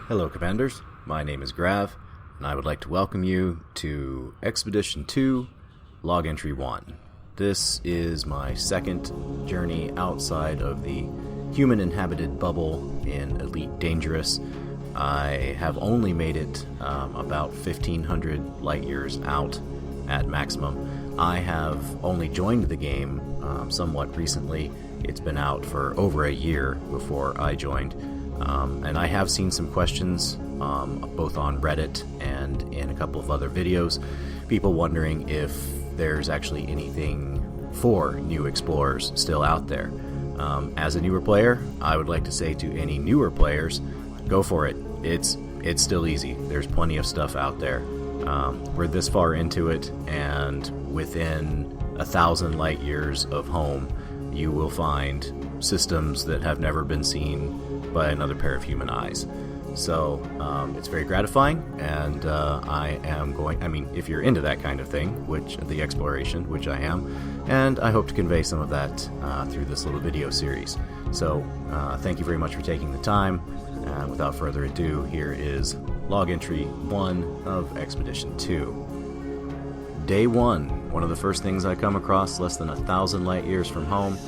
Hello Commanders, my name is Grav, and I would like to welcome you to Expedition 2, Log Entry 1. This is my second journey outside of the human-inhabited bubble in Elite Dangerous. I have only made it about 1,500 light years out at maximum. I have only joined the game somewhat recently. It's been out for over a year before I joined. And I have seen some questions, both on Reddit and in a couple of other videos, people wondering if there's actually anything for new explorers still out there. As a newer player, I would like to say to any newer players, go for it. It's still easy. There's plenty of stuff out there. We're this far into it, and within 1,000 light years of home, you will find systems that have never been seen by another pair of human eyes. So it's very gratifying, and if you're into that kind of thing, the exploration, which I am, and I hope to convey some of that through this little video series. So thank you very much for taking the time, and without further ado, here is Log Entry 1 of Expedition 2. Day 1, one of the first things I come across less than 1,000 light years from home.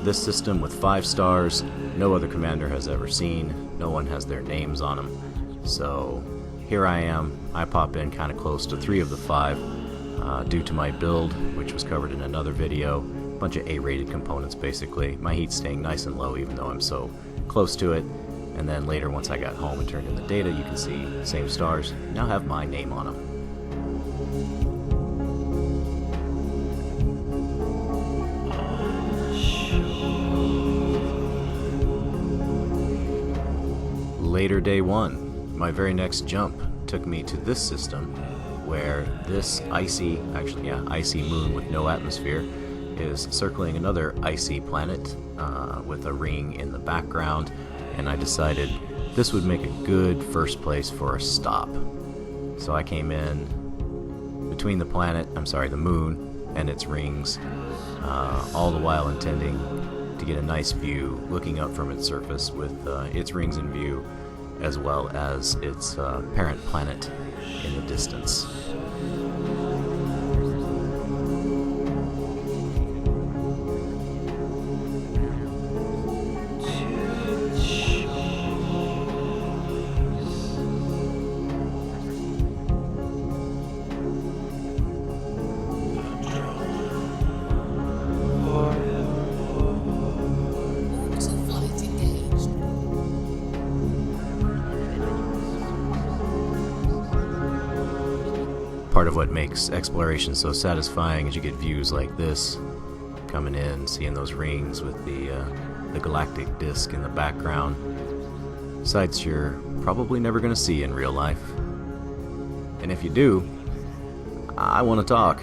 This system with 5 stars, no other commander has ever seen, no one has their names on them. So here I am, I pop in kind of close to 3 of the 5 due to my build, which was covered in another video. A bunch of A-rated components basically. My heat's staying nice and low even though I'm so close to it. And then later, once I got home and turned in the data, you can see same stars now have my name on them. Later day 1, my very next jump took me to this system where this icy moon with no atmosphere is circling another icy planet with a ring in the background, and I decided this would make a good first place for a stop. So I came in between the moon and its rings, all the while intending to get a nice view looking up from its surface with its rings in view, as well as its parent planet in the distance. Part of what makes exploration so satisfying is you get views like this, coming in, seeing those rings with the galactic disk in the background. Sights you're probably never going to see in real life. And if you do, I want to talk.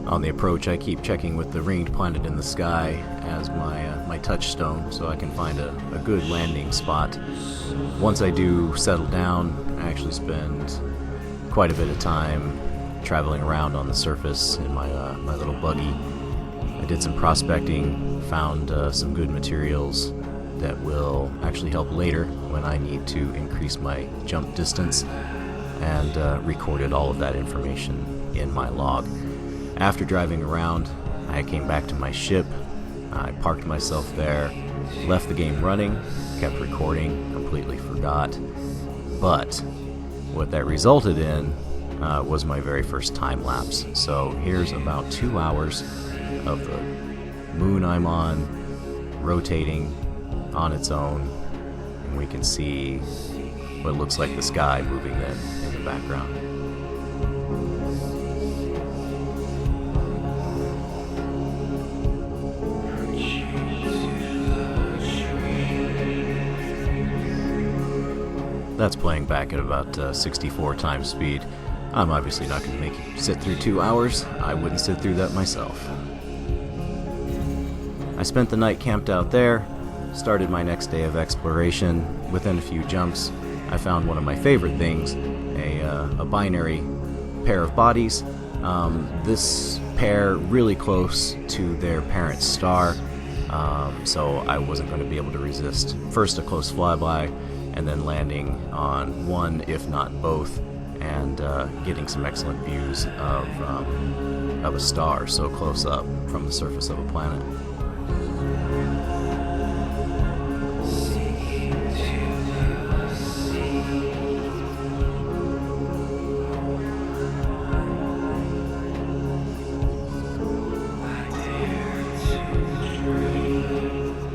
On the approach, I keep checking with the ringed planet in the sky as my touchstone, so I can find a good landing spot. Once I do settle down, I actually spend quite a bit of time traveling around on the surface in my little buggy. I did some prospecting, found some good materials that will actually help later when I need to increase my jump distance, and recorded all of that information in my log. After driving around, I came back to my ship. I parked myself there, left the game running, kept recording, completely forgot. But what that resulted in was my very first time lapse. So here's about 2 hours of the moon I'm on rotating on its own, and we can see what looks like the sky moving then in the background. That's playing back at about 64 times speed. I'm obviously not going to make you sit through 2 hours. I wouldn't sit through that myself. I spent the night camped out there, started my next day of exploration. Within a few jumps, I found one of my favorite things, a binary pair of bodies. This pair really close to their parent star, so I wasn't going to be able to resist first a close flyby, and then landing on one, if not both, and getting some excellent views of a star so close up from the surface of a planet.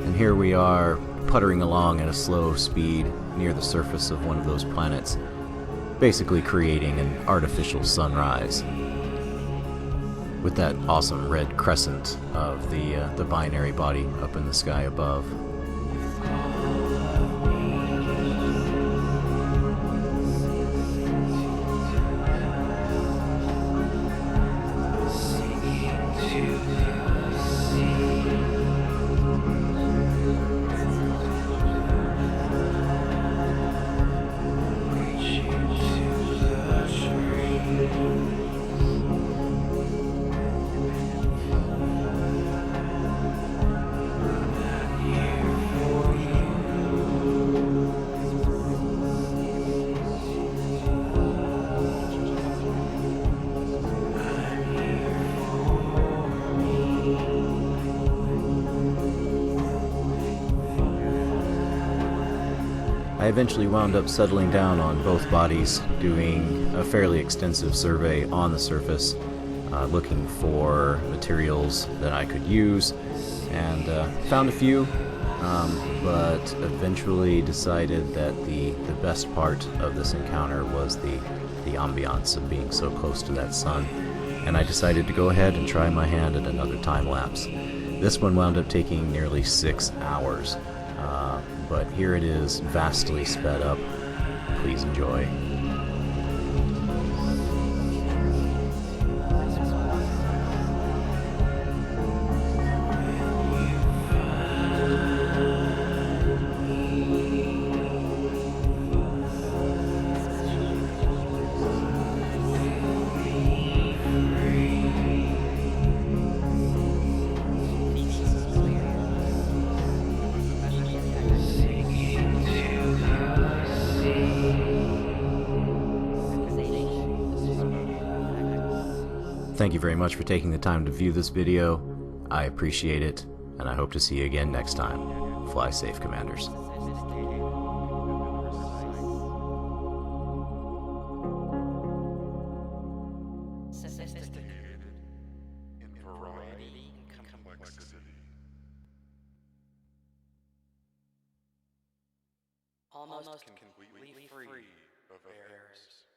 And here we are, puttering along at a slow speed near the surface of one of those planets, basically creating an artificial sunrise with that awesome red crescent of the binary body up in the sky above. I eventually wound up settling down on both bodies, doing a fairly extensive survey on the surface, looking for materials that I could use, and found a few, but eventually decided that the best part of this encounter was the ambiance of being so close to that sun, and I decided to go ahead and try my hand at another time lapse. This one wound up taking nearly 6 hours. But here it is, vastly sped up. Please enjoy. Thank you very much for taking the time to view this video. I appreciate it, and I hope to see you again next time. Fly safe, Commanders. Sophisticated in variety and complexity. Almost completely free of errors.